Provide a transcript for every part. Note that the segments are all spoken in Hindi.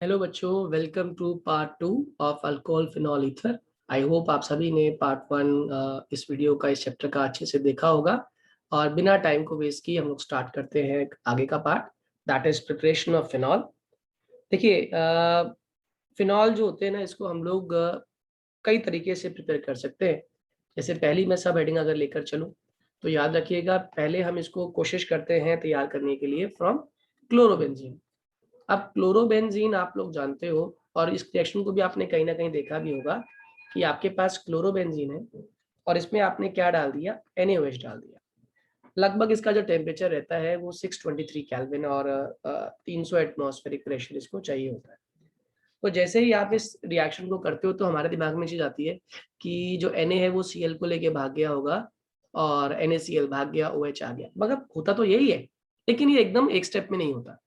हेलो बच्चों, welcome to part 2 of alcohol phenol ether. I hope आप सभी ने पार्ट 1 इस वीडियो का इस चैप्टर का अच्छे से देखा होगा। और बिना टाइम को वेस्ट किए हम लोग स्टार्ट करते हैं आगे का part, that is preparation of phenol. देखिए, फिनॉल जो होते हैं ना, इसको हम लोग कई तरीके से प्रिपेयर कर सकते हैं। जैसे पहली मैं सब हेडिंग अगर लेकर चलूँ तो याद रखिएगा, पहले हम इसको कोशिश करते हैं तैयार करने के लिए फ्रॉम क्लोरोबेंजीन। अब क्लोरोबेंजीन आप लोग जानते हो, और इस रिएक्शन को भी आपने कहीं ना कहीं देखा भी होगा कि आपके पास क्लोरोबेंजीन है और इसमें आपने क्या डाल दिया, NaOH डाल दिया। लगभग इसका जो टेम्परेचर रहता है वो 623 केल्विन और 300 एटमॉस्फेरिक प्रेशर इसको चाहिए होता है। तो जैसे ही आप इस रिएक्शन को करते हो तो हमारे दिमाग में चीज आती है कि जो Na है वो Cl को लेके भाग गया होगा और NaCl भाग गया, OH आ गया। मगर होता तो यही है, लेकिन ये एकदम एक स्टेप में नहीं होता।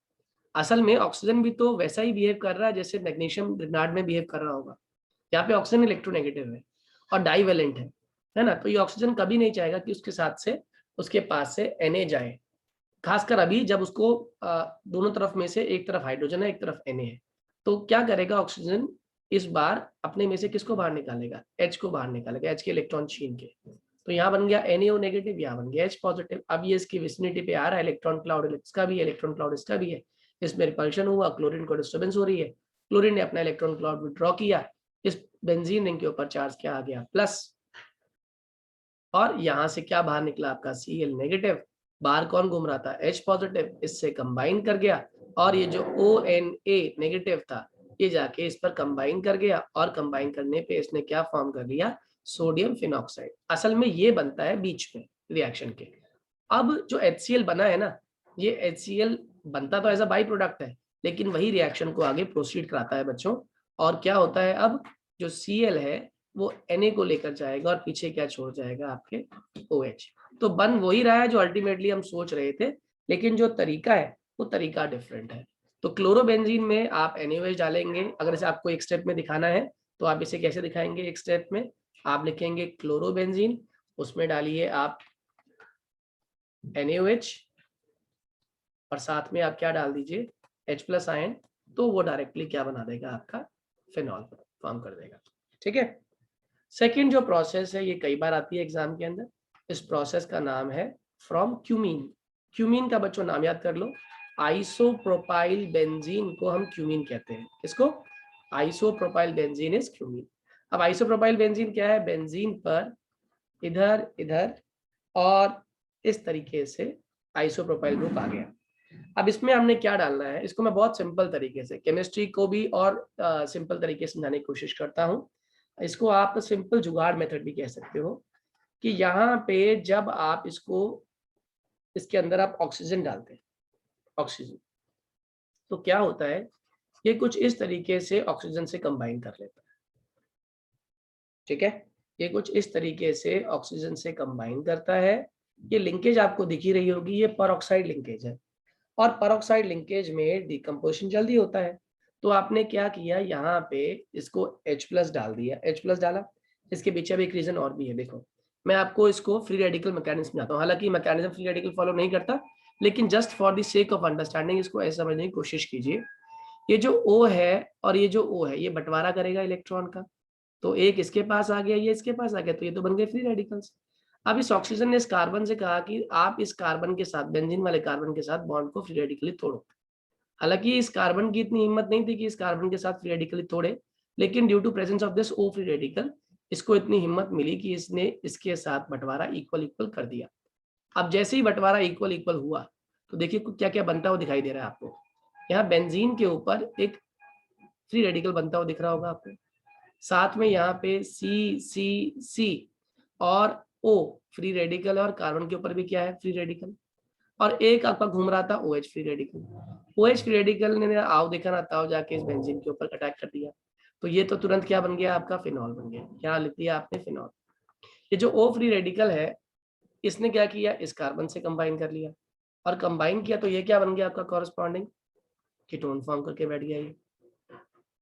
असल में ऑक्सीजन भी तो वैसा ही बिहेव कर रहा है जैसे मैग्नीशियम रिनार्ड में बिहेव कर रहा होगा। यहाँ पे ऑक्सीजन इलेक्ट्रोनेगेटिव है और डाइवेलेंट है ना। तो ये ऑक्सीजन कभी नहीं चाहेगा कि उसके साथ से, उसके पास से Na जाए, खासकर अभी जब उसको दोनों तरफ में से एक तरफ हाइड्रोजन है, एक तरफ Na है। तो क्या करेगा ऑक्सीजन, इस बार अपने में से किसको बाहर निकालेगा, H को बाहर निकालेगा, H के इलेक्ट्रॉन छीन के। तो यहाँ बन गया NaO नेगेटिव, यहाँ बन गया H पॉजिटिव। अब ये इसकी विसिनिटी पे आ रहा है, इलेक्ट्रॉन क्लाउड इसका भी है, इलेक्ट्रॉन क्लाउड इसका भी है। इसमें रिपल्शन हुआ, क्लोरीन को डिस्टर्बेंस हो रही है, क्लोरीन ने अपना इलेक्ट्रॉन क्लाउड विड्रॉ किया, इस बेंजीन रिंग के ऊपर चार्ज क्या आ गया, प्लस। और यहाँ से क्या बाहर निकला आपका Cl नेगेटिव। बाहर कौन घूम रहा था, H पॉजिटिव, इससे कंबाइन कर गया। और ये जो ONa नेगेटिव था ये जाके इस पर कंबाइन कर गया, और कंबाइन करने पे इसने क्या फॉर्म कर लिया, सोडियम फिनॉक्साइड। असल में ये बनता है बीच में रिएक्शन के। अब जो HCl बना है ना, ये HCl बनता तो एज अ बाई प्रोडक्ट है, लेकिन वही रिएक्शन को आगे प्रोसीड कराता है बच्चों। और क्या होता है, अब जो Cl है वो Na को लेकर जाएगा और पीछे क्या छोड़ जाएगा, आपके OH। तो बन वही रहा है जो अल्टीमेटली हम सोच रहे थे, लेकिन जो तरीका है वो तरीका डिफरेंट है। तो क्लोरोबेंजीन में आप NaOH डालेंगे। अगर इसे आपको एक स्टेप में दिखाना है तो आप इसे कैसे दिखाएंगे, एक स्टेप में आप लिखेंगे क्लोरोबेंजीन, उसमें डालिए आप NaOH और साथ में आप क्या डाल दीजिए, H+ आयन। तो वो डायरेक्टली क्या बना देगा, आपका फिनॉल फॉर्म कर देगा। ठीक है। सेकेंड जो प्रोसेस है ये कई बार आती है एग्जाम के अंदर। इस प्रोसेस का नाम है फ्रॉम क्यूमीन। क्यूमीन का बच्चों नाम याद कर लो, आइसोप्रोपाइल बेंजीन को हम क्यूमीन कहते हैं। इसको आइसोप्रोपाइल बेंजीन इज क्यूमीन। अब आइसोप्रोपाइल बेंजीन क्या है, बेंजीन पर इधर इधर और इस तरीके से आइसोप्रोपाइल ग्रुप आ गया। अब इसमें हमने क्या डालना है, इसको मैं बहुत सिंपल तरीके से, केमिस्ट्री को भी और सिंपल तरीके से समझाने की कोशिश करता हूँ। इसको आप सिंपल जुगाड़ मेथड भी कह सकते हो कि यहाँ पे जब आप इसको, इसके अंदर आप ऑक्सीजन डालते हैं, ऑक्सीजन, तो क्या होता है, ये कुछ इस तरीके से ऑक्सीजन से कंबाइन कर लेता है। ठीक है, ये कुछ इस तरीके से ऑक्सीजन से कंबाइन करता है। ये लिंकेज आपको दिख ही रही होगी, ये परऑक्साइड लिंकेज है, और परऑक्साइड लिंकेज में डिकम्पोजिशन जल्दी होता है। तो आपने क्या किया, यहाँ पे इसको H+ डाल दिया, H+ डाला। इसके पीछे भी एक रीजन और भी है, देखो मैं आपको इसको फ्री रेडिकल मैकेनिज्म समझाता हूँ। हालांकि मैकेनिज्म फ्री रेडिकल फॉलो नहीं करता, लेकिन just for the sake of understanding इसको ऐसे समझने की कोशिश कीजिए। ये जो O है और ये जो O है, ये बंटवारा करेगा इलेक्ट्रॉन का। तो एक इसके पास आ गया, ये इसके पास आ गया, तो ये तो बन गए फ्री रेडिकल्स। अब इस ऑक्सीजन ने इस कार्बन से कहा कि आप इस कार्बन के साथ, बेंजीन वाले कार्बन के साथ बॉन्ड को फ्री रेडिकली तोड़ो। हालांकि इस कार्बन की इतनी हिम्मत नहीं थी कि इस कार्बन के साथ फ्री रेडिकली तोड़े, लेकिन due to presence of this O free radical इसको इतनी हिम्मत मिली कि इसने इसके साथ बंटवारा इक्वल इक्वल कर दिया। अब जैसे ही बंटवारा इक्वल इक्वल हुआ तो देखिए क्या क्या बनता हुआ दिखाई दे रहा है आपको। यहाँ बेंजीन के ऊपर एक फ्री रेडिकल बनता हुआ दिख रहा होगा आपको, साथ में यहाँ पे C और O फ्री रेडिकल है, और कार्बन के ऊपर भी क्या है, फ्री रेडिकल। और एक आपका घूम रहा था OH free radical. OH free radical ने आओ देखा ना ताओ जाके इस बेंजीन के ऊपर अटैक कर दिया। तो ये तो तुरंत क्या बन गया, आपका फिनॉल बन गया। क्या लिख दिया आपने, फिनॉल। ये जो O फ्री रेडिकल है इसने क्या किया, इस कार्बन से कंबाइन कर लिया, और कंबाइन किया तो ये क्या बन गया, आपका कॉरेस्पॉन्डिंग कीटोन फॉर्म करके बैठ गया ये।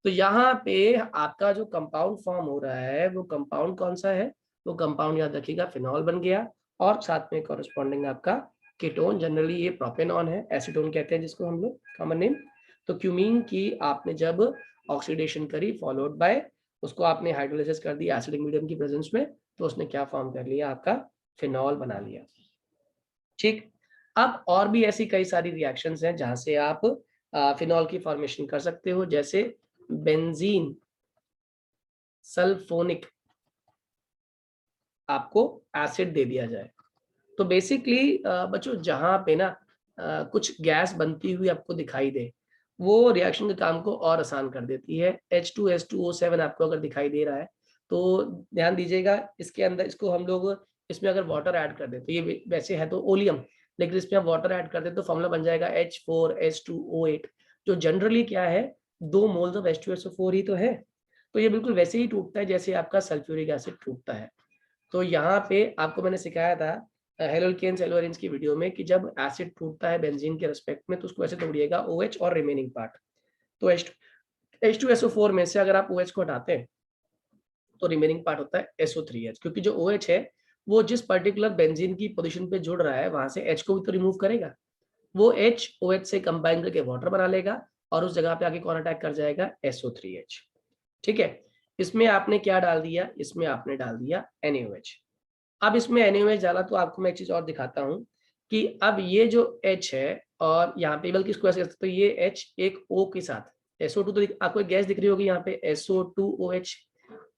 तो यहाँ पे आपका जो कंपाउंड फॉर्म हो रहा है वो कंपाउंड कौन सा है, वो कंपाउंड याद रखिएगा फिनॉल बन गया, और साथ में कॉरेस्पॉन्डिंग आपका कीटोन। जनरली ये प्रोपेनॉन है, एसीटोन कहते हैं जिसको हम लोग कॉमन नेम। तो क्यूमीन की आपने जब ऑक्सीडेशन करी फॉलोड बाय उसको आपने हाइड्रोलाइसिस कर दिया एसिडिक मीडियम की प्रेजेंस में, तो उसने क्या फॉर्म कर लिया, आपका फिनॉल बना लिया। ठीक, अब और भी ऐसी कई सारी रिएक्शंस हैं जहां से आप फिनॉल की फॉर्मेशन कर सकते हो, जैसे बेंजीन सल्फोनिक आपको एसिड दे दिया जाए। तो बेसिकली बच्चों जहां पे ना कुछ गैस बनती हुई आपको दिखाई दे, वो रिएक्शन के काम को और आसान कर देती है। H2S2O7 आपको अगर दिखाई दे रहा है तो ध्यान दीजिएगा, इसके अंदर इसको हम लोग इसमें अगर वाटर ऐड कर दें तो ये वैसे है तो ओलियम, लेकिन इसमें हम वाटर ऐड कर दें तो फॉर्मूला बन जाएगा H4S2O8, जो जनरली क्या है, 2 मोल्स ऑफ H2SO4 ही तो है। तो ये बिल्कुल वैसे ही टूटता है जैसे आपका सल्फ्यूरिक एसिड टूटता है। तो यहाँ पे आपको मैंने सिखाया था हेलोल्केन्स एलोरेंस की वीडियो में कि जब एसिड टूटता है बेंजीन के रिस्पेक्ट में तो उसको ऐसे तोड़िएगा OH और रिमेनिंग पार्ट। तो H2SO4 में से अगर आप OH को हटाते हैं तो रिमेनिंग पार्ट होता है SO3H, क्योंकि जो OH है वो जिस पर्टिकुलर बेंजीन की पोजीशन पे जुड़ रहा है वहां से H को भी तो रिमूव करेगा। वो H OH से कंबाइन करके वाटर बना लेगा और उस जगह पे आगे कौन अटैक कर जाएगा, SO3H। ठीक है, इसमें आपने क्या डाल दिया, इसमें आपने डाल दिया NaOH। अब इसमें NaOH डाला तो आपको मैं एक चीज और दिखाता हूँ कि अब ये जो H है और यहाँ पे बल्कि इसको ऐसे कर सकते हो, ये H एक O के साथ SO2, तो आपको एक गैस दिख रही होगी यहाँ पे SO2OH।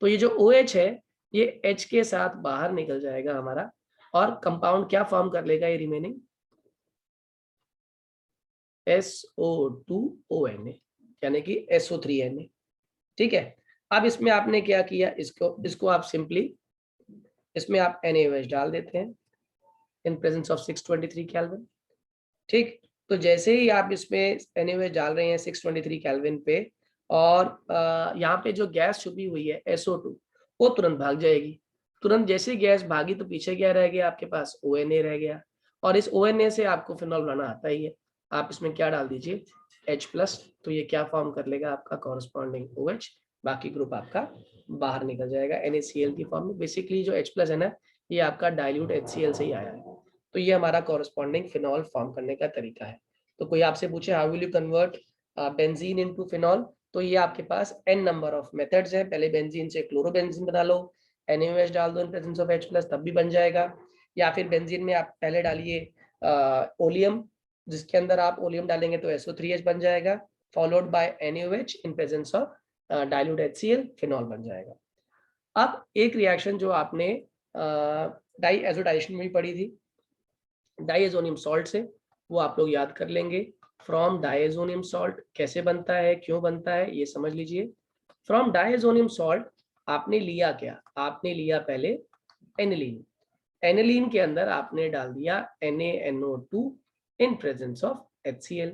तो ये जो OH है ये H के साथ बाहर निकल जाएगा हमारा और कंपाउंड क्या फॉर्म कर लेगा, ये रिमेनिंग SO2ONA यानी कि SO3Na। ठीक है, अब इसमें आपने क्या किया, इसको आप सिंपली इसमें आप NaOH डाल देते हैं इन प्रेजेंस ऑफ 623 केल्विन। ठीक, तो जैसे ही आप इसमें NaOH डाल रहे हैं 623 केल्विन पे और यहाँ पे जो गैस छुपी हुई है SO2 वो तुरंत भाग जाएगी। तुरंत जैसे गैस भागी तो पीछे क्या रह गया आपके पास, ONA रह गया, और इस ONA से आपको फिनॉल बनाना आता ही है। आप इसमें क्या डाल दीजिए H+, तो ये क्या फॉर्म कर लेगा, आपका कॉरस्पॉन्डिंग OH, बाकी ग्रुप आपका बाहर निकल जाएगा NaCl की फॉर्म में। बेसिकली जो H+ है ना, ये आपका डाइल्यूट HCl से ही आया है। तो ये हमारा कॉरस्पॉन्डिंग फिनॉल फॉर्म करने का तरीका है। तो कोई आपसे पूछे how will you convert benzene into phenol, तो ये आपके पास n नंबर ऑफ मेथड्स हैं। पहले बेंजीन से क्लोरोबेंजीन बना लो, NaOH डाल दो इन प्रेजेंस ऑफ H+ तब भी बन जाएगा, या फिर बेंजीन में आप पहले डालिए ओलियम, जिसके अंदर आप ओलियम डालेंगे तो SO3H बन जाएगा, followed by NaOH in presence of dilute HCl, phenol बन जाएगा। अब एक रिएक्शन जो आपने डाईएजोडाइजेशन में भी पढ़ी थी डाइएजोनियम सॉल्ट से, वो आप लोग याद कर लेंगे। फ्रॉम डाइएजोनियम सॉल्ट कैसे बनता है, क्यों बनता है, ये समझ लीजिए। फ्रॉम डाइएजोनियम सॉल्ट आपने लिया क्या, आपने लिया पहले एनिलीन। एनिलीन के अंदर आपने डाल दिया NaNO2 in presence of HCl।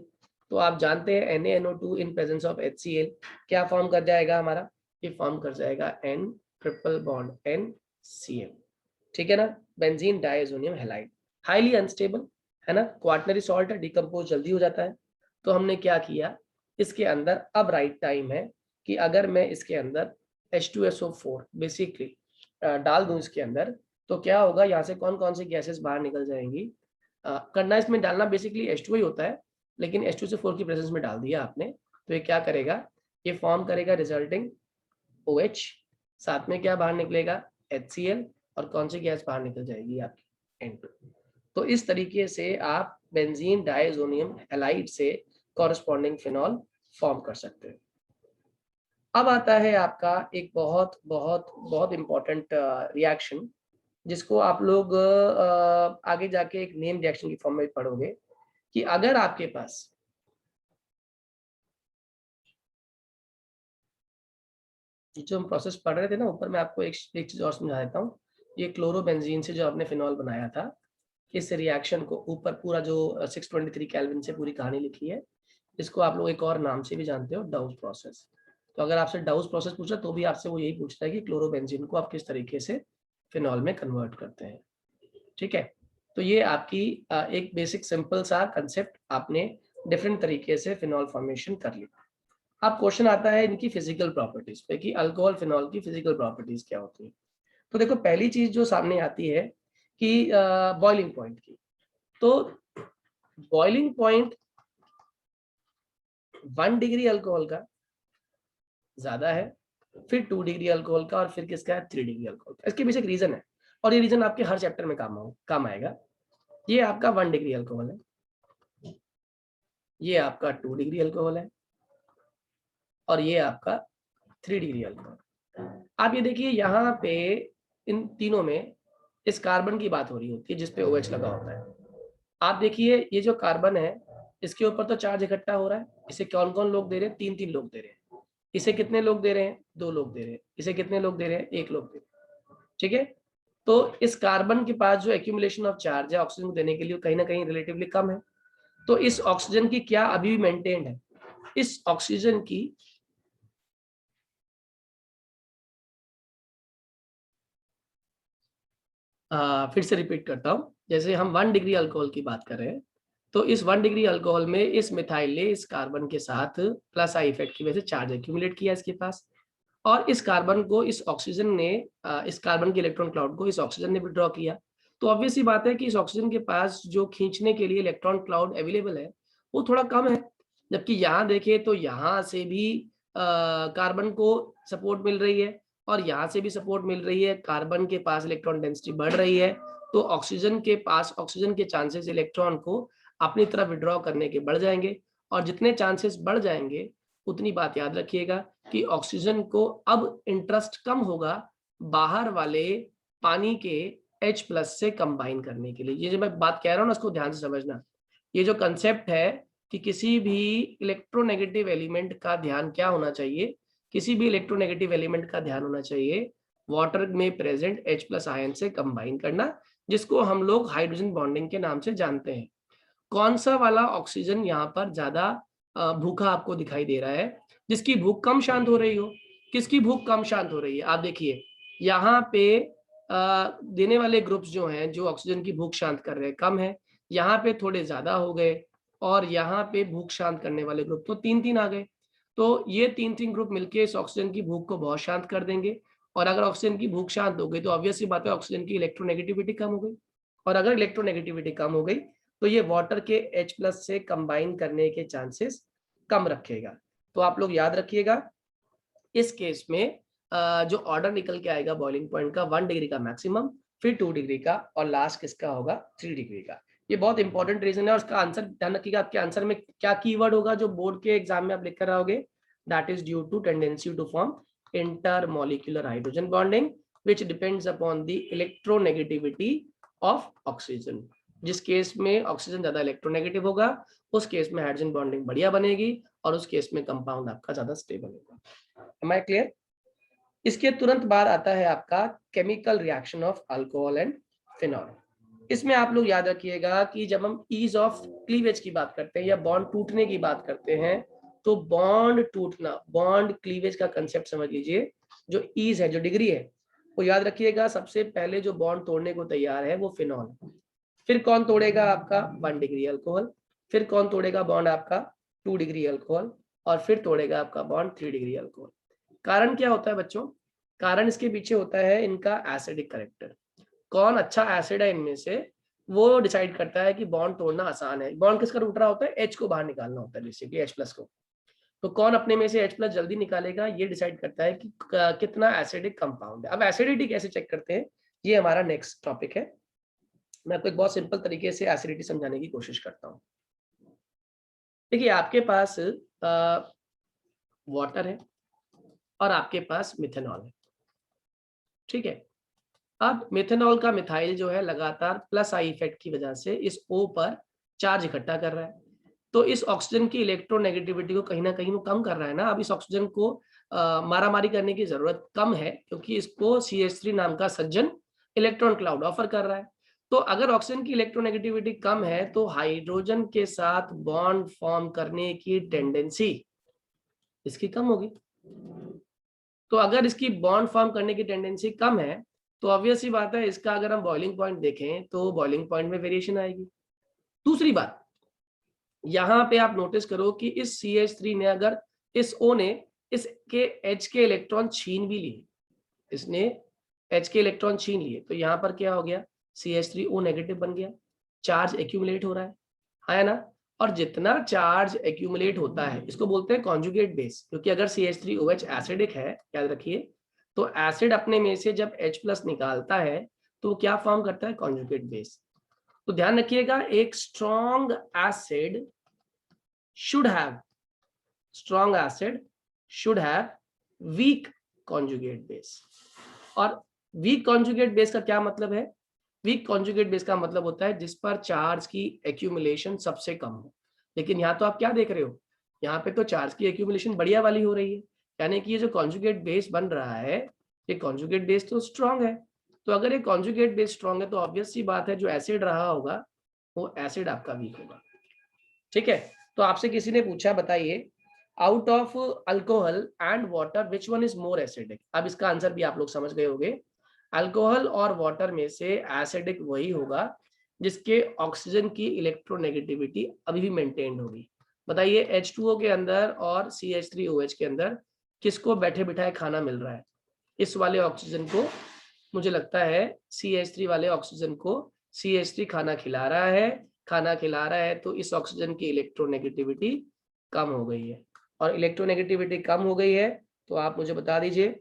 तो आप जानते हैं NaNO2 in presence of HCl क्या फॉर्म कर जाएगा हमारा, ये फॉर्म कर जाएगा N ट्रिपल बॉन्ड NCl। ठीक है ना, benzene diazonium halide, highly unstable है ना, क्वार्टनरी सॉल्ट है, डिकम्पोज जल्दी हो जाता है। तो हमने क्या किया, इसके अंदर अब राइट टाइम है कि अगर मैं इसके अंदर H2SO4 बेसिकली डाल दूं इसके अंदर, तो क्या होगा, यहाँ से कौन कौन सी गैसेस बाहर निकल जाएंगी। करना इसमें डालना बेसिकली H2 ही होता है, लेकिन H2SO4 की प्रेजेंस में डाल दिया आपने, तो ये क्या करेगा, ये फॉर्म करेगा रिजल्टिंग OH, साथ में क्या बाहर निकलेगा HCl, और कौन सी गैस बाहर निकल जाएगी आपकी N2। तो इस तरीके से आप बेंजीन डाइएजोनियम हैलाइड से कॉरस्पॉन्डिंग फिनॉल फॉर्म कर सकते हैं। अब आता है आपका एक बहुत बहुत बहुत इंपॉर्टेंट रिएक्शन, जिसको आप लोग आगे जाके एक नेम रिएक्शन की फॉर्म में पढ़ोगे कि अगर आपके पास जो हम प्रोसेस पढ़ रहे थे ना ऊपर, मैं आपको एक चीज और समझा देता हूँ। ये क्लोरोबेंजीन से जो आपने फिनॉल बनाया था, इस रिएक्शन को ऊपर पूरा जो 623 केल्विन से पूरी कहानी लिखी है, इसको आप लोग एक और नाम से भी जानते हो, डाउस प्रोसेस। तो अगर आपसे डाउस प्रोसेस पूछा तो भी आपसे वो यही पूछता है कि क्लोरोबेंजीन को आप किस तरीके से फिनॉल में कन्वर्ट करते हैं। ठीक है, तो ये आपकी एक बेसिक सिंपल सा कंसेप्ट आपने डिफरेंट तरीके से फिनॉल फॉर्मेशन कर ली। अब क्वेश्चन आता है इनकी फिजिकल प्रॉपर्टीज पे कि अल्कोहल फिनॉल की फिजिकल प्रॉपर्टीज क्या होती है। तो देखो पहली चीज जो सामने आती है कि बॉइलिंग पॉइंट की, तो बॉइलिंग पॉइंट 1 डिग्री अल्कोहल का ज्यादा है, फिर 2 डिग्री अल्कोहल का, और फिर किसका है 3 डिग्री अल्कोहल का। इसके पीछे एक रीजन है, और ये रीजन आपके हर चैप्टर में काम आएगा। ये आपका 1 डिग्री अल्कोहल है, ये आपका 2 डिग्री अल्कोहल है, और ये आपका 3 डिग्री अल्कोहल। आप ये देखिए यहाँ पे इन तीनों में इस कार्बन की बात हो रही होती है जिसपे OH लगा होता है। आप देखिए ये जो कार्बन है इसके ऊपर तो चार्ज इकट्ठा हो रहा है। इसे कौन कौन लोग दे रहे हैं? 3 लोग दे रहे हैं। इसे कितने लोग दे रहे हैं? 2 लोग दे रहे हैं। इसे कितने लोग दे रहे हैं? 1 लोग दे रहे हैं। ठीक है, तो इस कार्बन के पास जो एक्यूमुलेशन ऑफ चार्ज है ऑक्सीजन को देने के लिए कहीं ना कहीं रिलेटिवली कम है। तो इस ऑक्सीजन की क्या अभी भी मेंटेन्ड है? इस ऑक्सीजन की फिर से रिपीट करता हूं, जैसे हम 1 डिग्री अल्कोहल की बात कर रहे हैं, तो इस 1 डिग्री अल्कोहल में इस मिथाइल ने इस कार्बन के साथ प्लस आई इफेक्ट की वजह से चार्ज एक्यूमुलेट किया इसके पास, और इस कार्बन को इस ऑक्सीजन ने इस कार्बन के इलेक्ट्रॉन क्लाउड को इस ऑक्सीजन ने विड्रॉ किया। तो ऑब्वियस सी बात है कि इस ऑक्सीजन के पास जो खींचने के लिए इलेक्ट्रॉन क्लाउड अवेलेबल है वो थोड़ा कम है। जबकि यहाँ देखें तो यहाँ से भी कार्बन को सपोर्ट मिल रही है और यहाँ से भी सपोर्ट मिल रही है, कार्बन के पास इलेक्ट्रॉन डेंसिटी बढ़ रही है, तो ऑक्सीजन के पास ऑक्सीजन के चांसेस इलेक्ट्रॉन को अपनी तरफ विड्रॉ करने के बढ़ जाएंगे। और जितने चांसेस बढ़ जाएंगे उतनी बात याद रखिएगा कि ऑक्सीजन को अब इंटरेस्ट कम होगा बाहर वाले पानी के H+ से कंबाइन करने के लिए। ये जो मैं बात कह रहा हूँ ना उसको ध्यान से समझना। ये जो कंसेप्ट है कि किसी भी इलेक्ट्रोनेगेटिव एलिमेंट का ध्यान क्या होना चाहिए, किसी भी इलेक्ट्रोनेगेटिव एलिमेंट का ध्यान होना चाहिए वाटर में प्रेजेंट H+ आयन से कंबाइन करना, जिसको हम लोग हाइड्रोजन बॉन्डिंग के नाम से जानते हैं। कौन सा वाला ऑक्सीजन यहाँ पर ज्यादा भूखा आपको दिखाई दे रहा है, जिसकी भूख कम शांत हो रही हो? किसकी भूख कम शांत हो रही है? आप देखिए यहाँ पे देने वाले ग्रुप्स जो हैं जो ऑक्सीजन की भूख शांत कर रहे हैं कम है, यहाँ पे थोड़े ज्यादा हो गए, और यहाँ पे भूख शांत करने वाले ग्रुप तो 3 आ गए। तो ये 3 ग्रुप मिलके इस ऑक्सीजन की भूख को बहुत शांत कर देंगे। और अगर ऑक्सीजन की भूख शांत हो गई तो ऑब्वियस सी बात है ऑक्सीजन की इलेक्ट्रोनेगेटिविटी कम हो गई, और अगर इलेक्ट्रोनेगेटिविटी कम हो गई तो ये वाटर के H+ से कंबाइन करने के चांसेस कम रखेगा। तो आप लोग याद रखिएगा इस केस में जो ऑर्डर निकल के आएगा बॉइलिंग पॉइंट का 1 डिग्री का मैक्सिमम, फिर 2 डिग्री का, और लास्ट किसका होगा 3 डिग्री का। ये बहुत इंपॉर्टेंट रीजन है, और उसका आंसर ध्यान रखिएगा। आपके आंसर में क्या कीवर्ड होगा जो बोर्ड के एग्जाम में आप लिख कर आओगे? That is due to tendency to form intermolecular hydrogen bonding which depends upon the electronegativity of oxygen. जिस केस में ऑक्सीजन ज्यादा इलेक्ट्रोनेगेटिव होगा उस केस में हाइड्रोजन बॉन्डिंग बढ़िया बनेगी, और उस केस में कंपाउंड आपका ज्यादा स्टेबल होगा। Am I clear? इसके तुरंत बाद आता है आपका chemical reaction of alcohol and phenol. इसमें आप लोग याद रखिएगा कि जब हम ईज ऑफ क्लीवेज की बात करते हैं या बॉन्ड टूटने की बात करते हैं, तो बॉन्ड टूटना, बॉन्ड क्लीवेज का कंसेप्ट समझ लीजिए। जो ईज है, जो डिग्री है, वो याद रखिएगा। सबसे पहले जो बॉन्ड तोड़ने को तैयार है वो फिनॉल। फिर कौन तोड़ेगा? आपका 1 डिग्री अल्कोहल। फिर कौन तोड़ेगा बॉन्ड? आपका 2 डिग्री अल्कोहल। और फिर तोड़ेगा आपका बॉन्ड 3 डिग्री अल्कोहल। कारण क्या होता है बच्चों? कारण इसके पीछे होता है इनका एसिडिक करेक्टर। कौन अच्छा एसिड है इनमें से वो डिसाइड करता है कि बॉन्ड तोड़ना आसान है। बॉन्ड किसका टूट रहा होता है? H को बाहर निकालना होता है, बेसिकली H+ को। तो कौन अपने में से H+ जल्दी निकालेगा ये डिसाइड करता है कि कितना एसिडिक कंपाउंड है। अब एसिडिटी कैसे चेक करते हैं ये हमारा नेक्स्ट टॉपिक है। मैं आपको एक बहुत सिंपल तरीके से एसिडिटी समझाने की कोशिश करता हूँ। देखिए आपके पास वाटर है और आपके पास मिथेनॉल है, ठीक है। अब मिथेनॉल का मिथाइल जो है लगातार प्लस आई इफेक्ट की वजह से इस O पर चार्ज इकट्ठा कर रहा है, तो इस ऑक्सीजन की इलेक्ट्रोनेगेटिविटी को कहीं ना कहीं वो कम कर रहा है ना। अब इस ऑक्सीजन को मारामारी करने की जरूरत कम है क्योंकि इसको CH3 नाम का सज्जन इलेक्ट्रॉन क्लाउड ऑफर कर रहा है। तो अगर ऑक्सीजन की इलेक्ट्रोनेगेटिविटी कम है तो हाइड्रोजन के साथ बॉन्ड फॉर्म करने की टेंडेंसी इसकी कम होगी। तो अगर इसकी बॉन्ड फॉर्म करने की टेंडेंसी कम है तो ऑब्वियस सी बात है इसका अगर हम बॉइलिंग पॉइंट देखें तो बॉइलिंग पॉइंट में वेरिएशन आएगी। दूसरी बात यहाँ पे आप नोटिस करो कि इस CH3 ने अगर इस O ने इसके H के इलेक्ट्रॉन छीन भी लिए, इसने H के इलेक्ट्रॉन छीन लिए, तो यहाँ पर क्या हो गया? CH3O नेगेटिव बन गया, चार्ज एक्यूमुलेट हो रहा है ना। और जितना चार्ज एक्यूमुलेट होता है इसको बोलते हैं कॉन्जुगेट बेस, क्योंकि अगर CH3OH एसिडिक है, याद रखिए, तो एसिड अपने में से जब H+ निकालता है तो क्या फॉर्म करता है, कॉन्जुगेट बेस। तो ध्यान रखिएगा, एक strong acid should have week conjugate base. और वीक कॉन्जुगेट बेस का क्या मतलब है, वीक कॉन्जुगेट बेस का मतलब होता है जिस पर चार्ज की एक्यूमुलेशन सबसे कम हो। लेकिन यहाँ तो आप क्या देख रहे हो, यहाँ पे तो चार्ज की एक्यूमुलेशन बढ़िया वाली हो रही है, यानी कि ये जो कॉन्जुगेट बेस बन रहा है, ये कॉन्जुगेट बेस तो स्ट्रॉन्ग है। तो अगर ये कॉन्जुगेट बेस स्ट्रॉन्ग है तो ऑब्वियस सी बात है जो एसिड रहा होगा वो एसिड आपका वीक होगा। ठीक है, तो आपसे किसी ने पूछा, बताइए out of alcohol and water which one is more acidic. अब इसका आंसर भी आप लोग समझ गए होंगे, अल्कोहल और वाटर में से एसिडिक वही होगा जिसके ऑक्सीजन की इलेक्ट्रोनेगेटिविटी अभी भी मेंटेन होगी। बताइए H2O के अंदर और CH3OH के अंदर किसको बैठे बिठाए खाना मिल रहा है, इस वाले ऑक्सीजन को, मुझे लगता है CH3 वाले ऑक्सीजन को CH3 खाना खिला रहा है, तो इस ऑक्सीजन की इलेक्ट्रोनेगेटिविटी कम हो गई है। और इलेक्ट्रोनेगेटिविटी कम हो गई है तो आप मुझे बता दीजिए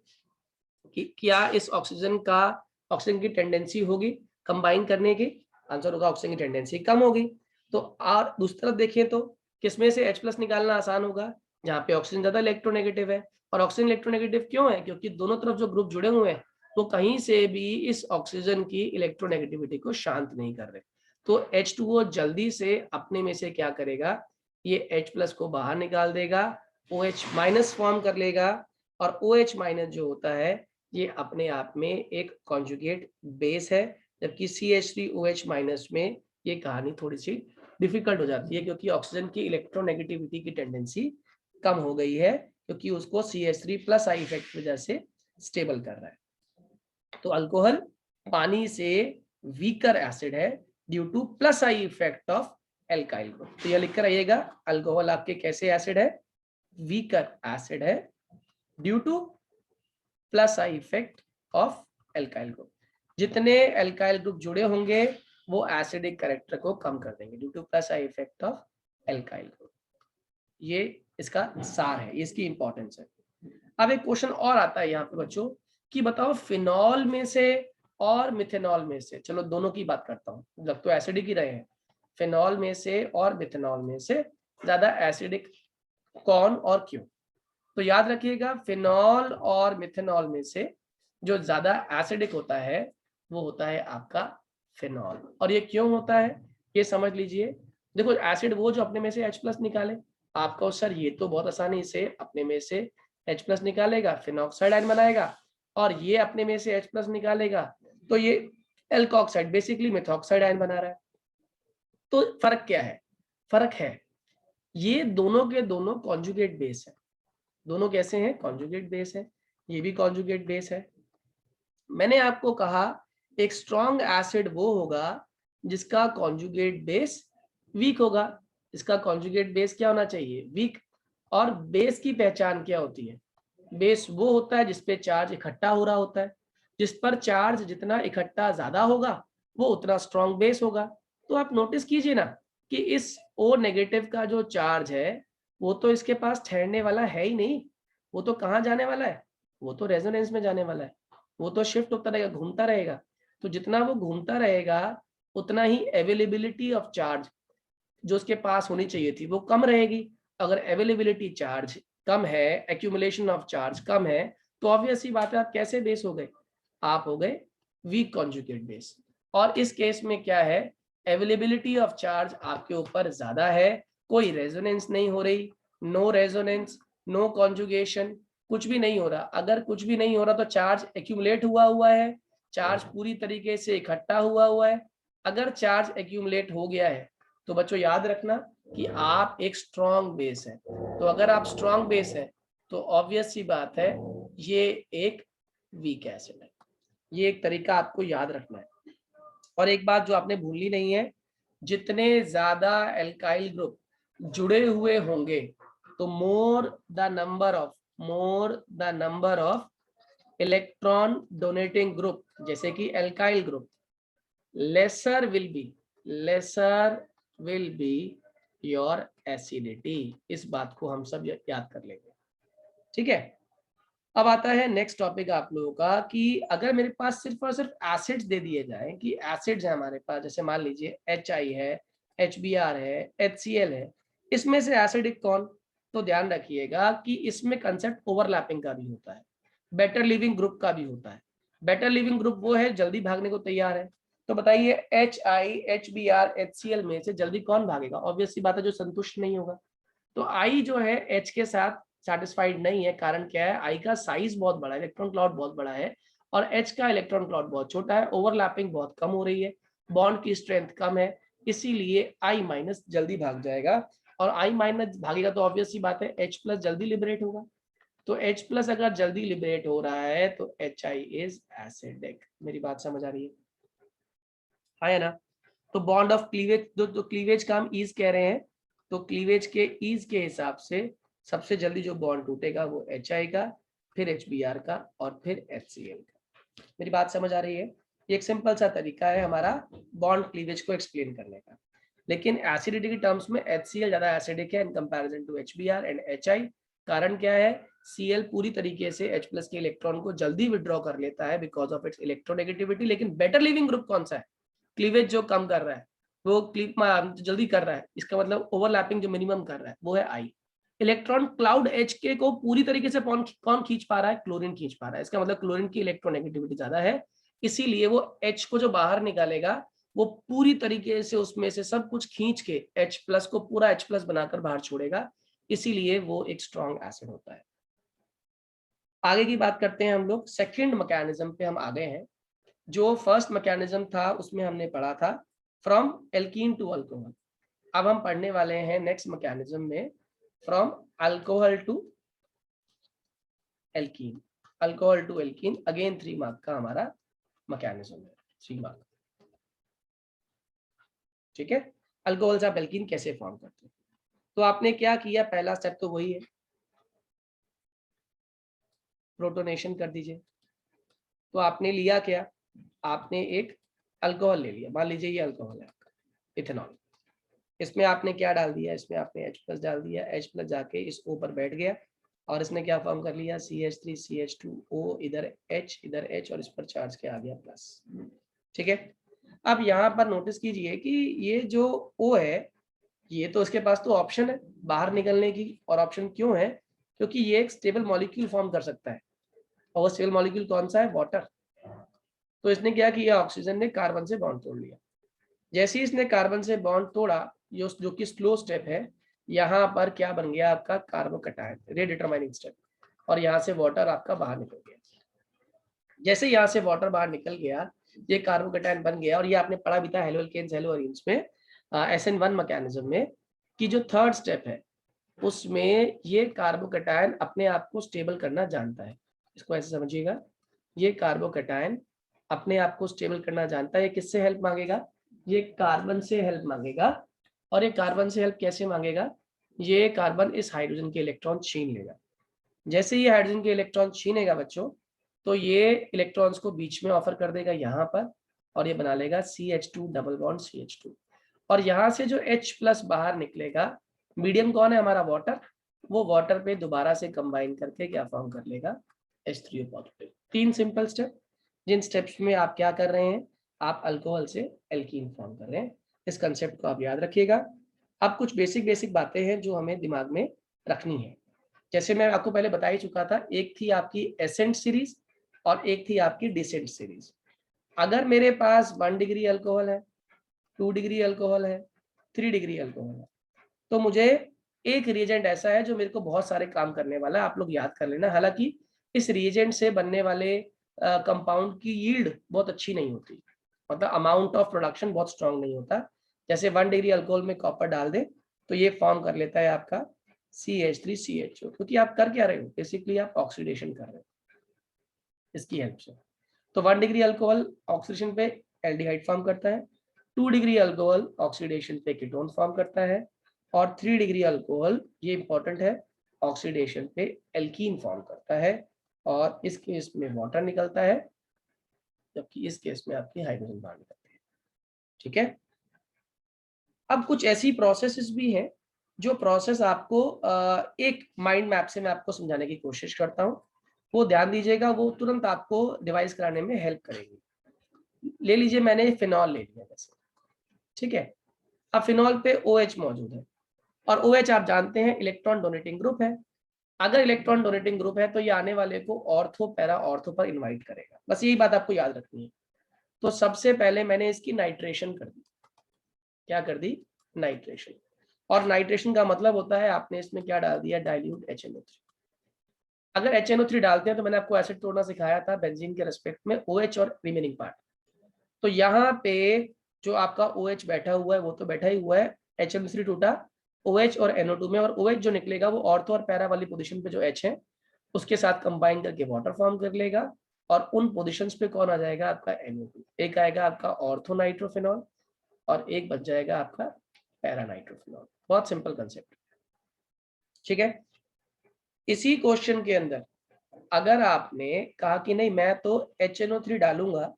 कि क्या इस ऑक्सीजन की टेंडेंसी होगी कंबाइन करने की, आंसर होगा ऑक्सीजन की टेंडेंसी कम होगी। तो और दूसरी तरफ देखिए तो किसमें से H+ निकालना आसान होगा, जहाँ पे ऑक्सीजन ज्यादा इलेक्ट्रोनेगेटिव है। और ऑक्सीजन इलेक्ट्रोनेगेटिव क्यों है, क्योंकि दोनों तरफ जो ग्रुप जुड़े हुए हैं वो कहीं से भी इस ऑक्सीजन की इलेक्ट्रोनेगेटिविटी को शांत नहीं कर रहे। तो H2O जल्दी से अपने में से क्या करेगा, ये H+ को बाहर निकाल देगा, OH- फॉर्म कर लेगा, और OH- जो होता है ये अपने आप में एक कॉन्जुगेट बेस है, जबकि CH3OH- में ये कहानी थोड़ी सी डिफिकल्ट हो जाती है, क्योंकि ऑक्सीजन की इलेक्ट्रोनेगेटिविटी की टेंडेंसी कम हो गई है, क्योंकि उसको CH3+ आई इफेक्ट वजह से स्टेबल कर रहा है। तो अल्कोहल पानी से वीकर एसिड है due two plus I effect of alkyl group. तो यह लिख कर आइएगा, अल्कोहल आपके कैसे एसिड है, वीकर एसिड है due two plus I effect of alkyl group. जितने एल्काइल ग्रुप जुड़े होंगे वो एसिडिक कैरेक्टर को कम कर देंगे due two plus I effect of alkyl group. ये इसका सार है, इसकी इंपॉर्टेंस है। अब एक क्वेश्चन और आता है यहाँ पे बच्चों कि बताओ फिनॉल में से और मिथेनॉल में से, चलो दोनों की बात करता हूँ, जब तो एसिडिक ही रहे हैं, फिनॉल में से और मिथेनॉल में से ज्यादा एसिडिक कौन और क्यों। तो याद रखिएगा, फिनॉल और मिथेनॉल में से जो ज्यादा एसिडिक होता है वो होता है आपका फिनॉल। और ये क्यों होता है ये समझ लीजिए। देखो एसिड वो जो अपने में से H+ निकाले, आपको सर ये तो बहुत आसानी से अपने में से H+ निकालेगा, फिनॉक्साइड आयन बनाएगा, और ये अपने में से H+ निकालेगा तो ये एल्कोक्साइड बेसिकली मेथॉक्साइड आयन बना रहा है। तो फर्क क्या है, फर्क है ये दोनों के दोनों कॉन्जुगेट बेस है। दोनों कैसे हैं, कॉन्जुगेट बेस है, ये भी कॉन्जुगेट बेस है। मैंने आपको कहा एक स्ट्रॉन्ग एसिड वो होगा जिसका कॉन्जुगेट बेस वीक होगा। इसका कॉन्जुगेट बेस क्या होना चाहिए, वीक। और बेस की पहचान क्या होती है, बेस वो होता है जिसपे चार्ज इकट्ठा हो रहा होता है, जिस पर चार्ज जितना इकट्ठा ज्यादा होगा वो उतना स्ट्रॉन्ग बेस होगा। तो आप नोटिस कीजिए ना कि इस O- का जो चार्ज है वो तो इसके पास ठहरने वाला है ही नहीं, वो तो कहाँ जाने वाला है, वो तो रेजोनेंस में जाने वाला है, वो तो शिफ्ट होता रहेगा, घूमता रहेगा। तो जितना वो घूमता रहेगा उतना ही अवेलेबिलिटी ऑफ चार्ज जो उसके पास होनी चाहिए थी वो कम रहेगी। अगर अवेलेबिलिटी चार्ज कम है, एक्यूमुलेशन ऑफ चार्ज कम है, तो ऑब्वियस सी बात है आप कैसे बेस हो गए, आप हो गए वीक कॉन्जुगेट बेस। और इस केस में क्या है, अवेलेबिलिटी ऑफ चार्ज आपके ऊपर ज्यादा है, कोई रेजोनेंस नहीं हो रही, नो रेजोनेंस, नो कॉन्जुगेशन, कुछ भी नहीं हो रहा। अगर कुछ भी नहीं हो रहा तो चार्ज एक्यूमुलेट हुआ है, चार्ज पूरी तरीके से इकट्ठा हुआ है। अगर चार्ज एक्यूमुलेट हो गया है तो बच्चों याद रखना कि आप एक स्ट्रॉन्ग बेस है। तो अगर आप स्ट्रॉन्ग बेस है तो ऑब्वियस सी बात है ये एक वीक एसिड है। ये एक तरीका आपको याद रखना है। और एक बात जो आपने भूलनी नहीं है, जितने ज्यादा एल्काइल ग्रुप जुड़े हुए होंगे तो more the number of electron donating group, जैसे कि alkyl group, lesser will be your acidity. इस बात को हम सब याद कर लेंगे, ठीक है। अब आता है नेक्स्ट टॉपिक आप लोगों का कि अगर मेरे पास सिर्फ और सिर्फ एसिड्स दे दिए जाएं कि एसिड्स है हमारे पास, जैसे मान लीजिए HI है, HBr है, HCl है, इसमें से एसिडिक कौन? तो ध्यान रखिएगा कि इसमें कंसेप्ट ओवरलैपिंग का भी होता है, बेटर लिविंग ग्रुप का भी होता है। बेटर लिविंग ग्रुप वो है जल्दी भागने को तैयार है। तो बताइए HI, HBr, HCl में से जल्दी कौन भागेगा? ऑब्वियस सी बात है, जो संतुष्ट नहीं होगा। तो I जो है H के साथ सेटिस्फाइड नहीं है। कारण क्या है? I का साइज बहुत बड़ा है, इलेक्ट्रॉन क्लाउड बहुत बड़ा है, और H का इलेक्ट्रॉन क्लाउड बहुत छोटा है। ओवरलैपिंग बहुत कम हो रही है, बॉन्ड की स्ट्रेंथ कम है, इसीलिए I माइनस जल्दी भाग जाएगा। और I माइनस भागेगा तो ऑब्वियस सी बात है H प्लस जल्दी लिबरेट होगा। तो H प्लस अगर जल्दी लिबरेट हो रहा है तो HI इज एसिडिक। मेरी बात समझ आ रही है ना? तो बॉन्ड ऑफ क्लीवेज, जो क्लीवेज का हम ईज कह रहे हैं, तो क्लीवेज के ईज के हिसाब से सबसे जल्दी जो बॉन्ड टूटेगा वो HI का, फिर HBr का, और फिर HCl का। मेरी बात समझ आ रही है? ये एक सिंपल सा तरीका है हमारा बॉन्ड क्लीवेज को एक्सप्लेन करने का। लेकिन एसिडिटी के टर्म्स में HCl ज्यादा एसिडिक है in comparison to HBr and HI। कारण क्या है? Cl पूरी तरीके से H प्लस के इलेक्ट्रॉन को जल्दी विड्रॉ कर लेता है बिकॉज ऑफ इट्स इलेक्ट्रोनेगेटिविटी। लेकिन बेटर लिविंग ग्रुप कौन सा है? क्लीवेज जो कम कर रहा है, वो क्लीव जल्दी कर रहा है, इसका मतलब ओवरलैपिंग जो मिनिमम कर रहा है वो है I। इलेक्ट्रॉन क्लाउड H के को पूरी तरीके से कौन खींच पा रहा है? क्लोरीन खींच पा रहा है। इसका मतलब क्लोरीन की इलेक्ट्रोनेगेटिविटी ज्यादा है, इसीलिए वो H को जो बाहर निकालेगा वो पूरी तरीके से उसमें से सब कुछ खींच के H प्लस को पूरा H प्लस बनाकर बाहर छोड़ेगा, इसीलिए वो एक स्ट्रॉन्ग एसिड होता है। आगे की बात करते हैं हम लोग, सेकेंड मैकेनिज्म पे हम आ गए हैं। जो फर्स्ट मैकेनिज्म था उसमें हमने पढ़ा था फ्रॉम एल्कीन टू अल्कोहल। अब हम पढ़ने वाले हैं नेक्स्ट मैकेनिज्म में from alcohol to alkene. Alcohol to alkene again 3 mark का हमारा मैकेनिज्म है, 3 मार्क, ठीक है। अल्कोहल से आप एल्कीन कैसे फॉर्म करते हैं? तो आपने क्या किया, पहला स्टेप तो वही है, प्रोटोनेशन कर दीजिए। तो आपने लिया क्या? आपने एक अल्कोहल ले लिया, मान लीजिए ये अल्कोहल है आपका इथेनॉल। इसमें आपने क्या डाल दिया? इसमें आपने H प्लस डाल दिया। H प्लस जाके इस O पर बैठ गया और इसने क्या फॉर्म कर लिया? CH3 CH2O, इधर H इधर H, और इस पर चार्ज क्या आ गया? प्लस, ठीक है। अब यहाँ पर नोटिस कीजिए कि ये जो O है, ये तो इसके पास तो ऑप्शन है बाहर निकलने की, और ऑप्शन क्यों है? क्योंकि ये एक स्टेबल मॉलिक्यूल फॉर्म कर सकता है, और वो स्टेबल मॉलिक्यूल कौन सा है? वाटर। तो इसने क्या किया? ऑक्सीजन ने कार्बन से बॉन्ड तोड़ लिया। जैसे ही इसने कार्बन से बॉन्ड तोड़ा, जो कि स्लो स्टेप है, यहाँ पर क्या बन गया आपका? कार्बोकैटायन, रेडिटरमाइनिंग स्टेप, और यहाँ से वाटर आपका बाहर निकल गया। जैसे यहाँ से वाटर बाहर निकल गया, ये कार्बोकैटायन बन गया। और ये आपने पढ़ा भी था हेलो एल्केन्स हेलो एरीन्स में, SN1 मैकेनिज्म में, कि जो थर्ड स्टेप है उसमें ये कार्बोकैटायन अपने आप को स्टेबल करना जानता है। इसको ऐसे समझिएगा, ये कार्बोकैटायन अपने आप को स्टेबल करना जानता है। ये किससे हेल्प मांगेगा? ये कार्बन से हेल्प मांगेगा। और ये कार्बन से हेल्प कैसे मांगेगा? ये कार्बन इस हाइड्रोजन के इलेक्ट्रॉन छीन लेगा। जैसे ये हाइड्रोजन के इलेक्ट्रॉन छीनेगा बच्चों, तो ये इलेक्ट्रॉन्स को बीच में ऑफर कर देगा यहाँ पर, और ये बना लेगा CH2 डबल बॉन्ड CH2। और यहाँ से जो H प्लस बाहर निकलेगा, मीडियम कौन है हमारा? वाटर। वो वाटर पे दोबारा से कंबाइन करके क्या फॉर्म कर लेगा? H3O positive. 3 सिंपल स्टेप, जिन स्टेप्स में आप क्या कर रहे हैं? आप अल्कोहल से एल्कीन फॉर्म कर रहे हैं। इस कंसेप्ट को आप याद रखिएगा। अब कुछ बेसिक बातें हैं जो हमें दिमाग में रखनी है। जैसे मैं आपको पहले बता ही चुका था, एक थी आपकी एसेंट सीरीज और एक थी आपकी डिसेंट सीरीज। अगर मेरे पास 1 डिग्री अल्कोहल है, 2 डिग्री अल्कोहल है, 3 डिग्री अल्कोहल है, तो मुझे एक रिएजेंट ऐसा है जो मेरे को बहुत सारे काम करने वाला है, आप लोग याद कर लेना। हालांकि इस रिएजेंट से बनने वाले कंपाउंड की यील्ड बहुत अच्छी नहीं होती, मतलब अमाउंट ऑफ प्रोडक्शन बहुत स्ट्रांग नहीं होता। जैसे 1 डिग्री अल्कोहल में कॉपर डाल दें तो ये फॉर्म कर लेता है आपका CH3CHO, क्योंकि आप कर क्या रहे हो? बेसिकली आप ऑक्सीडेशन कर रहे हो इसकी हेल्प से। तो 1 डिग्री अल्कोहल ऑक्सीडेशन पे एल्डिहाइड फॉर्म करता है, 2 डिग्री अल्कोहल ऑक्सीडेशन पे कीटोन फॉर्म करता है, और 3 डिग्री अल्कोहल, ये इंपॉर्टेंट है, ऑक्सीडेशन पे एल्कीन फॉर्म करता है, और इस केस में वाटर निकलता है, जबकि इस केस में आपकी हाइड्रोजन बाहर निकलती है, ठीक है। अब कुछ ऐसी प्रोसेसेस भी हैं जो प्रोसेस आपको एक माइंड मैप से मैं आपको समझाने की कोशिश करता हूँ, वो ध्यान दीजिएगा, वो तुरंत आपको डिवाइस कराने में हेल्प करेगी। ले लीजिए, मैंने फिनॉल ले लिया जैसे, ठीक है। अब फिनॉल पे OH मौजूद है और OH आप जानते हैं इलेक्ट्रॉन डोनेटिंग ग्रुप है। अगर इलेक्ट्रॉन डोनेटिंग ग्रुप है तो ये आने वाले को ऑर्थो पैरा ऑर्थो पर इनवाइट करेगा, बस यही बात आपको याद रखनी है। तो सबसे पहले मैंने इसकी नाइट्रेशन कर दी। क्या कर दी? नाइट्रेशन। और नाइट्रेशन का मतलब होता है आपने इसमें क्या डाल दिया? Dilute HNO3। अगर HNO3 डालते हैं तो मैंने आपको एसिड तोड़ना सिखाया था बेंजीन के रेस्पेक्ट में, OH और रिमेनिंग पार्ट। तो यहाँ पे जो आपका OH बैठा हुआ है वो तो बैठा ही हुआ है, HNO3 टूटा OH और NO2 में, और OH जो निकलेगा वो ऑर्थो और पैरा वाली पोजीशन पे जो H है उसके साथ कंबाइन करके वाटर फॉर्म कर लेगा, और उन पोजीशंस पे कौन आ जाएगा? आपका NO2। एक आएगा आपका ऑर्थो नाइट्रोफिनॉल और एक बच जाएगा आपका पैरा नाइट्रोफिनॉल। बहुत सिंपल कंसेप्ट, ठीक है। इसी क्वेश्चन के अंदर अगर आपने कहा कि नहीं मैं तो HNO3 डालूंगा,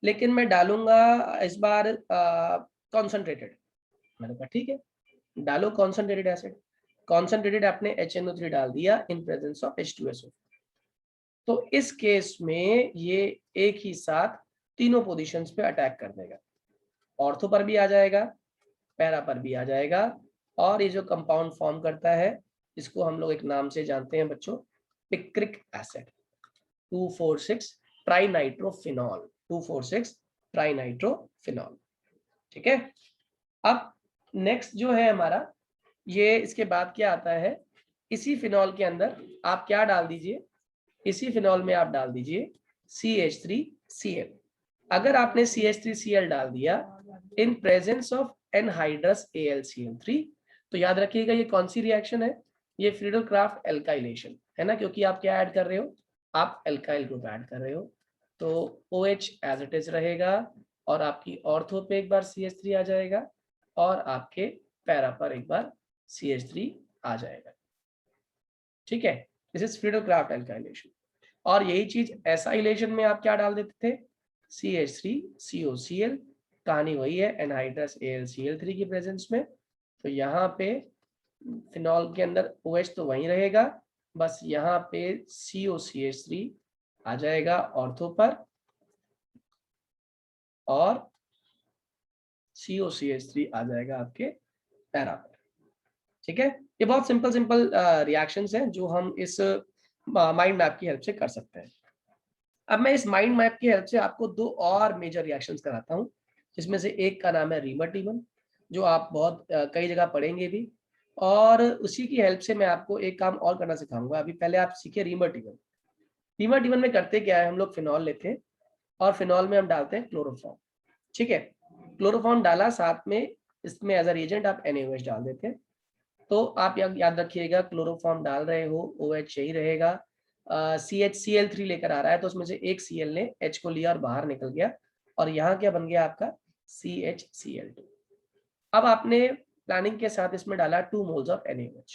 लेकिन मैं डालूंगा इस बार कॉन्सेंट्रेटेड, मैंने कहा ठीक है डालो कॉन्सेंट्रेटेड एसिड। कॉन्सेंट्रेटेड आपने HNO3 डाल दिया इन प्रेजेंस ऑफ H2SO। तो इस केस में ये एक ही साथ तीनों पोजीशंस पे अटैक कर देगा, ऑर्थो पर भी आ जाएगा, पैरा पर भी आ जाएगा, और ये जो कंपाउंड फॉर्म करता है इसको हम लोग एक नाम से जानते हैं बच्चों, पिक्रिक एसिड 2,4,6 ट्राइनाइट्रोफिनॉल। 2,4,6 ट्राइनाइट्रोफिनॉल, ठीक है। अब नेक्स्ट जो है हमारा, ये इसके बाद क्या आता है, इसी फिनॉल के अंदर आप क्या डाल दीजिए, इसी फिनॉल में आप डाल दीजिए CH3Cl। अगर आपने CH3Cl डाल दिया in presence of anhydrous AlCl3, तो याद रखिएगा ये कौन सी रिएक्शन है? ये फ्रीडल क्राफ्ट एल्काइलेशन है ना, क्योंकि आप क्या ऐड कर रहे हो? आप एल्काइल ग्रुप ऐड कर रहे हो। तो OH एज इट इज रहेगा, और आपकी ऑर्थो पे एक बार CH3 आ जाएगा, और आपके पैरा पर एक बार CH3 आ जाएगा, ठीक है। This is Friedel craft alkylation. और यही चीज एसाइलेशन में आप क्या डाल देते थे? CH3COCl। कहानी वही है एनहाइड्रस AlCl3 की प्रेजेंस में। तो यहाँ पे फिनॉल के अंदर OH तो वहीं रहेगा, बस यहाँ पे COCH3 आ जाएगा ऑर्थो पर, और COCH3 आ जाएगा आपके पैरा पर, ठीक है। ये बहुत सिंपल रिएक्शंस हैं जो हम इस माइंड मैप की हेल्प से कर सकते हैं। अब मैं इस माइंड मैप की हेल्प से आपको दो और मेजर रिएक्शंस कराता हूँ, जिसमें से एक का नाम है रीमर टीमन, जो आप बहुत कई जगह पढ़ेंगे भी, और उसी की हेल्प से मैं आपको एक काम और करना सिखाऊंगा। अभी पहले आप सीखिए रीमर टीमन। रीमर टीमन में करते क्या है, हम लोग फिनॉल लेते हैं और फिनॉल में हम डालते हैं क्लोरोफॉर्म, ठीक है। क्लोरोफॉर्म डाला, साथ में इसमें एज अ रिएजेंट आप NaOH डाल देते हैं। तो आप याद रखिएगा क्लोरोफॉर्म डाल रहे हो, OH यही रहेगा, CHCl3 लेकर आ रहा है, तो उसमें से एक Cl ने H को लिया और बाहर निकल गया, और यहाँ क्या बन गया आपका CHCl2। अब आपने प्लानिंग के साथ इसमें डाला 2 मोल्स ऑफ NaOH।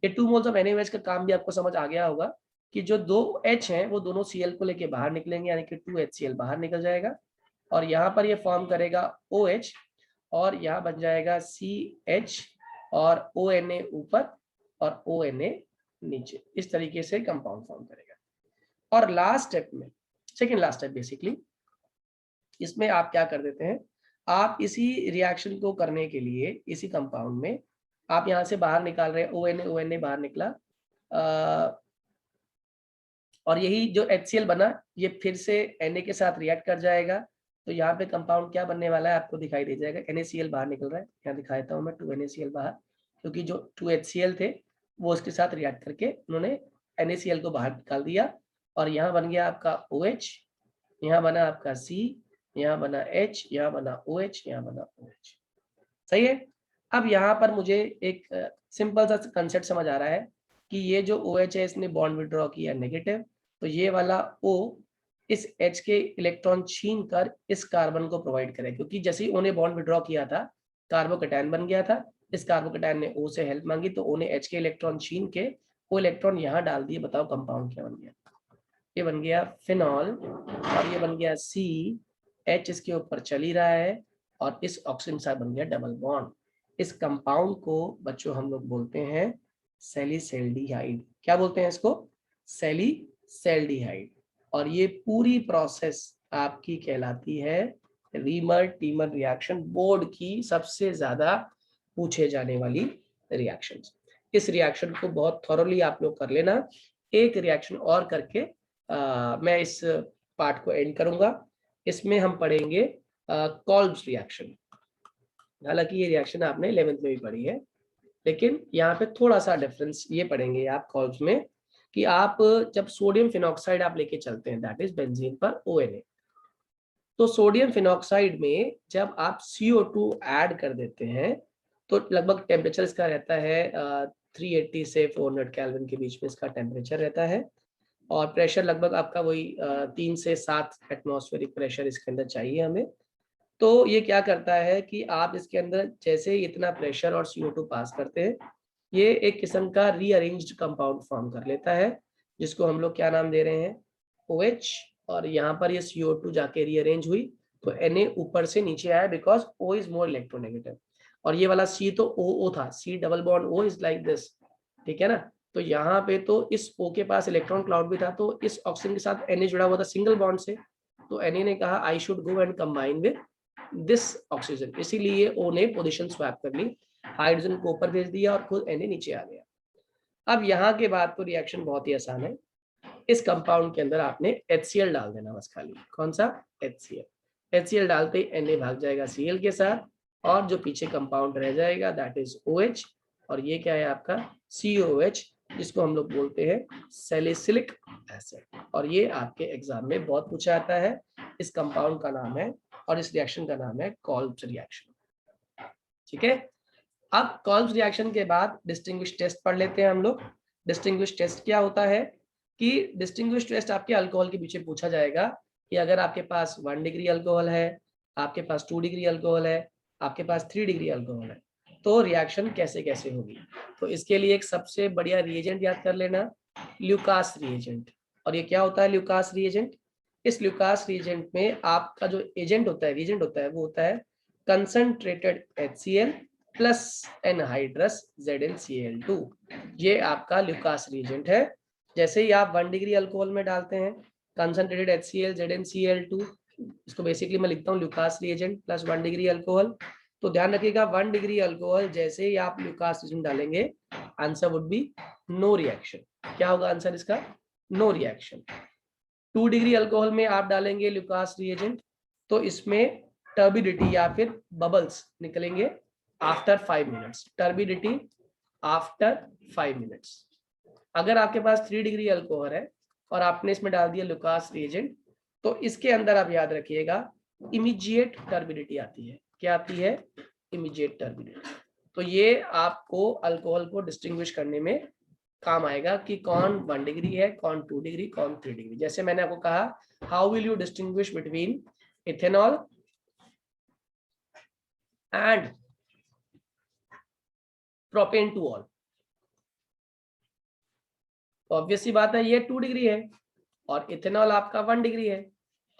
ये 2 मोल्स ऑफ NaOH का काम भी आपको समझ आ गया होगा कि जो दो H हैं वो दोनों Cl को लेके बाहर निकलेंगे, यानी कि 2HCl बाहर निकल जाएगा, और यहाँ पर ये फॉर्म करेगा OH, और यहाँ बन जाएगा CH और ONA ऊपर और ONA नीचे, इस तरीके से कंपाउंड फॉर्म करेगा। और लास्ट स्टेप में, सेकेंड लास्ट स्टेप बेसिकली, इसमें आप क्या कर देते हैं, आप इसी रिएक्शन को करने के लिए इसी कंपाउंड में आप यहाँ से बाहर निकाल रहे हैं, ONA बाहर निकला, और यही जो HCl बना ये फिर से Na के साथ रिएक्ट कर जाएगा। तो यहाँ पे कंपाउंड क्या बनने वाला है आपको दिखाई दे जाएगा, NaCl बाहर निकल रहा है, यहाँ दिखा देता हूँ मैं 2NaCl बाहर, क्योंकि जो 2HCl थे वो उसके साथ रिएक्ट करके उन्होंने NaCl को बाहर निकाल दिया, और यहाँ बन गया आपका OH, यहाँ बना आपका C, यहाँ बना H, यहाँ बना OH, यहाँ बना OH, सही है। अब यहाँ पर मुझे एक सिंपल सा कंसेप्ट समझ आ रहा है कि ये जो OH है इसने बॉन्ड विड्रॉ किया नेगेटिव, तो ये वाला O इस H के इलेक्ट्रॉन छीन कर इस कार्बन को प्रोवाइड करे, क्योंकि जैसे ही O ने बॉन्ड विड्रॉ किया था कार्बोकैटायन बन गया था, इस कार्बोकैटायन ने O से हेल्प मांगी, तो O ने H के इलेक्ट्रॉन छीन के वो इलेक्ट्रॉन यहाँ डाल दिए। बताओ कंपाउंड क्या बन गया? ये बन गया फिनॉल, और ये बन गया C, H इसके ऊपर चल ही रहा है, और इस ऑक्सीजन के साथ बन गया डबल बॉन्ड। इस कंपाउंड को बच्चों हम लोग बोलते हैं सैलिसैल्डिहाइड। क्या बोलते हैं इसको? सैलिसैल्डिहाइड। और ये पूरी प्रोसेस आपकी कहलाती है रीमर टीमर रिएक्शन, बोर्ड की सबसे ज्यादा पूछे जाने वाली रिएक्शंस। इस रिएक्शन को बहुत थॉरोली आप लोग कर लेना। एक रिएक्शन और करके मैं इस पार्ट को एंड करूंगा। इसमें हम पढ़ेंगे कॉल्ब्स रिएक्शन। हालांकि ये रिएक्शन आपने 11th में भी पढ़ी है, लेकिन यहाँ पे थोड़ा सा डिफरेंस ये पढ़ेंगे आप कॉल्ब्स में कि आप जब सोडियम फिनॉक्साइड आप लेके चलते हैं, दैट इज बेंजीन पर ONA, तो सोडियम फिनॉक्साइड में जब आप CO2 ऐड कर देते हैं तो लगभग टेम्परेचर इसका रहता है 380 से 400 केल्विन के बीच में इसका टेम्परेचर रहता है, और प्रेशर लगभग आपका वही 3 से 7 एटमॉस्फेरिक प्रेशर इसके अंदर चाहिए हमें। तो ये क्या करता है कि आप इसके अंदर जैसे ही इतना प्रेशर और CO2 पास करते हैं, ये एक किस्म का रीअरेंज्ड कंपाउंड फॉर्म कर लेता है, जिसको हम लोग क्या नाम दे रहे हैं? OH। और यहाँ पर ये CO2 जाके रीअरेंज हुई तो Na ऊपर से नीचे आया, because O is more electronegative, और ये वाला C तो OO था, C double bond O is like this, ठीक है ना। तो यहाँ पे तो इस O के पास इलेक्ट्रॉन क्लाउड भी था, तो इस ऑक्सीजन के साथ Na जुड़ा हुआ था सिंगल बॉन्ड से, तो Na ने कहा I should go and combine with this oxygen, इसीलिए O ने पोजीशन स्वैप कर ली, हाइड्रोजन को ऊपर भेज दिया और खुद Na नीचे आ गया। अब यहाँ के बाद तो रिएक्शन बहुत ही आसान है। इस कंपाउंड के अंदर आपने HCl डाल देना बस, खाली कौन सा? HCl डालते ही Na भाग जाएगा Cl के साथ, और जो पीछे कंपाउंड रह जाएगा दैट इज OH, और ये क्या है आपका? COH, जिसको हम लोग बोलते हैं सैलिसिलिक एसिड। और ये आपके एग्जाम में बहुत पूछा आता है। इस कंपाउंड का नाम है और इस रिएक्शन का नाम है कॉल्ब्स रिएक्शन, ठीक है। अब कॉल्ब्स रिएक्शन के बाद डिस्टिंग्विश टेस्ट पढ़ लेते हैं हम लोग। डिस्टिंग्विश टेस्ट क्या होता है कि डिस्टिंग्विश टेस्ट आपके अल्कोहल के पीछे पूछा जाएगा कि अगर आपके पास 1 डिग्री अल्कोहल है, आपके पास 2 डिग्री अल्कोहल है, आपके पास 3 डिग्री अल्कोहल है, तो रिएक्शन कैसे कैसे होगी। तो इसके लिए एक सबसे बढ़िया रिएजेंट याद कर लेना, ल्यूकास रिएजेंट। और ये क्या होता है ल्यूकास रिएजेंट? इस ल्यूकास रिएजेंट में आपका जो एजेंट होता है, रिएजेंट होता है, वो होता है concentrated HCl plus anhydrous ZnCl2। ये आपका ल्यूकास रिएजेंट है। जैसे ही आप 1 डिग्री अल्कोहल में डालते हैं कंसंट्रेटेड HCl ZnCl2, इसको बेसिकली मैं लिखता हूँ Lucas reagent plus 1 degree alcohol, तो ध्यान रखिएगा 1 डिग्री अल्कोहल जैसे ही आप ल्यूकास रिएजेंट डालेंगे, answer would be no reaction. क्या होगा आंसर इसका? No reaction. 2 डिग्री अल्कोहल में आप डालेंगे ल्यूकास रिएजेंट, तो इसमें टर्बिडिटी या फिर बबल्स निकलेंगे after 5 minutes, turbidity after 5 minutes. अगर आपके पास 3 डिग्री अल्कोहल है और आपने इसमें डाल दिया ल्यूकास रिएजेंट, तो इसके अंदर आप याद रखिएगा इमीडिएट टर्बिडिटी आती है। क्या आती है? Immediate turbidity. तो ये आपको अल्कोहल को डिस्टिंग्विश करने में काम आएगा कि कौन 1 डिग्री है, कौन 2 डिग्री, कौन 3 डिग्री। जैसे मैंने आपको कहा, how will you distinguish between ethanol and propane two all? Obvious सी बात है, ये 2 डिग्री है और इथेनॉल आपका 1 डिग्री है,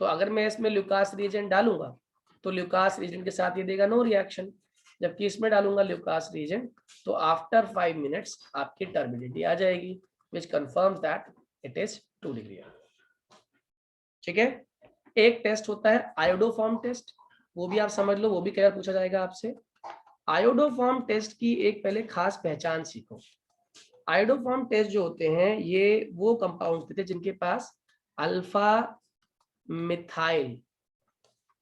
तो अगर मैं इसमें ल्यूकास रिएजेंट डालूंगा तो ल्यूकास रिएजेंट के साथ ये देगा नो रिएक्शन, जबकि इसमें डालूंगा ल्यूकास रिएजेंट तो आफ्टर 5 मिनट्स आपकी टर्बिडिटी आ जाएगी, which confirms that it is 2 degree. ठीक है। एक टेस्ट होता है आयोडोफॉर्म टेस्ट, वो भी आप समझ लो, वो भी कई बार पूछा जाएगा आपसे। आयोडोफॉर्म टेस्ट की एक पहले खास पहचान सीखो। आयोडोफॉर्म टेस्ट जो होते हैं ये वो कंपाउंड होते हैं जिनके पास अल्फा मिथाइल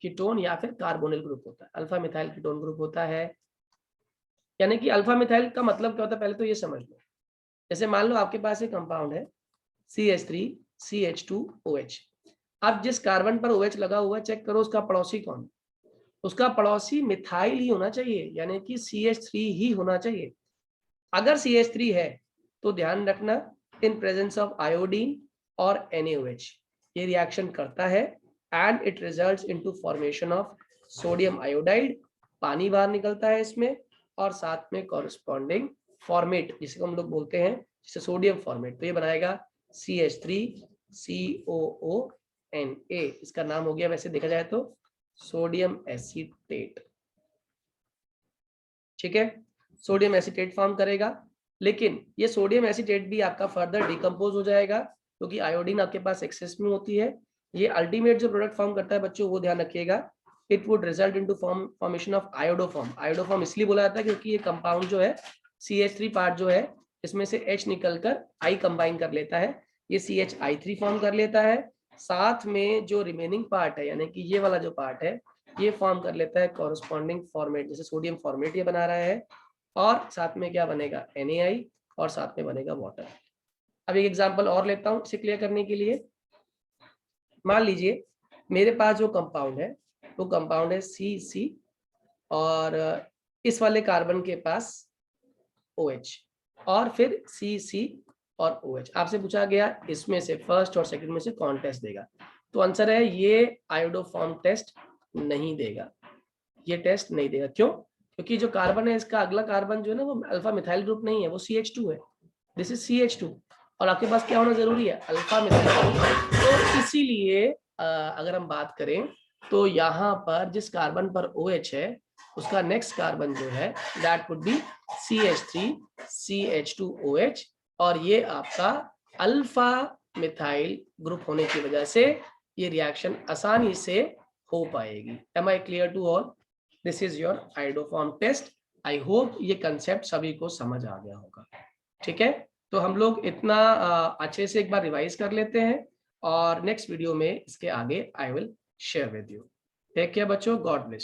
कीटोन या फिर कार्बोनिल ग्रुप होता है। अल्फा मिथाइल कीटोन ग्रुप होता है, यानी कि अल्फा मिथाइल का मतलब क्या होता है पहले तो ये समझ लो। जैसे मान लो आपके पास एक कंपाउंड है CH3CH2OH, अब जिस कार्बन पर OH लगा हुआ है चेक करो उसका पड़ोसी कौन? उसका पड़ोसी मिथाइल ही होना चाहिए, यानी कि CH3 ही होना चाहिए। अगर CH3 है तो ध्यान रखना इन प्रेजेंस ऑफ आयोडीन और NaOH ये रिएक्शन करता है and it results into formation of sodium iodide, पानी बाहर निकलता है इसमें, और साथ में कॉरेस्पॉन्डिंग फॉर्मेट जिसे हम लोग बोलते हैं जिसे सोडियम फॉर्मेट, तो ये बनाएगा CH3COONA। इसका नाम हो गया वैसे देखा जाए तो सोडियम एसीटेट। ठीक है, सोडियम एसीटेट फॉर्म करेगा, लेकिन ये सोडियम एसीटेट भी आपका फर्दर डिकम्पोज हो जाएगा क्योंकि आयोडीन आपके पास एक्सेस में होती है। ये अल्टीमेट जो प्रोडक्ट फॉर्म करता है बच्चों, वो ध्यान रखिएगा, it would result into formation of iodoform. Iodoform इसलिए बोला जाता है क्योंकि ये कंपाउंड जो है CH3 पार्ट जो है, इसमें से H निकलकर I कंबाइन कर लेता है, ये CHI3 फॉर्म कर लेता है, साथ में जो रिमेनिंग पार्ट है यानी कि ये वाला जो पार्ट है ये फॉर्म कर लेता है कॉरस्पॉन्डिंग फॉर्मेट, जैसे सोडियम फॉर्मेट ये बना रहा है, और साथ में क्या बनेगा NaI, और साथ में बनेगा वाटर। अब एक एग्जांपल और लेता हूं इसे क्लियर करने के लिए। मान लीजिए मेरे पास जो कंपाउंड है वो कंपाउंड है CC, और इस वाले कार्बन के पास OH, और फिर CC और OH। आपसे पूछा गया इसमें से फर्स्ट और सेकंड में से कौन टेस्ट देगा, तो आंसर है ये आयोडोफॉर्म टेस्ट नहीं देगा, ये टेस्ट नहीं देगा। क्यों? क्योंकि जो कार्बन है इसका अगला कार्बन जो है ना वो अल्फा मिथाइल ग्रुप नहीं है, वो CH2 है, दिस इज CH2, और आपके पास क्या होना जरूरी है, अल्फा मिथाइल ग्रुप। तो इसीलिए अगर हम बात करें तो यहाँ पर जिस कार्बन पर OH है उसका नेक्स्ट कार्बन जो है that would be CH3 CH2OH, और ये आपका अल्फा मिथाइल ग्रुप होने की वजह से ये रिएक्शन आसानी से हो पाएगी। Am I clear to all? This is your iodoform test. I hope ये कंसेप्ट सभी को समझ आ गया होगा। ठीक है, तो हम लोग इतना अच्छे से एक बार रिवाइज कर लेते हैं, और नेक्स्ट वीडियो में इसके आगे I will share with you. Take care बच्चों, गॉड ब्लेस।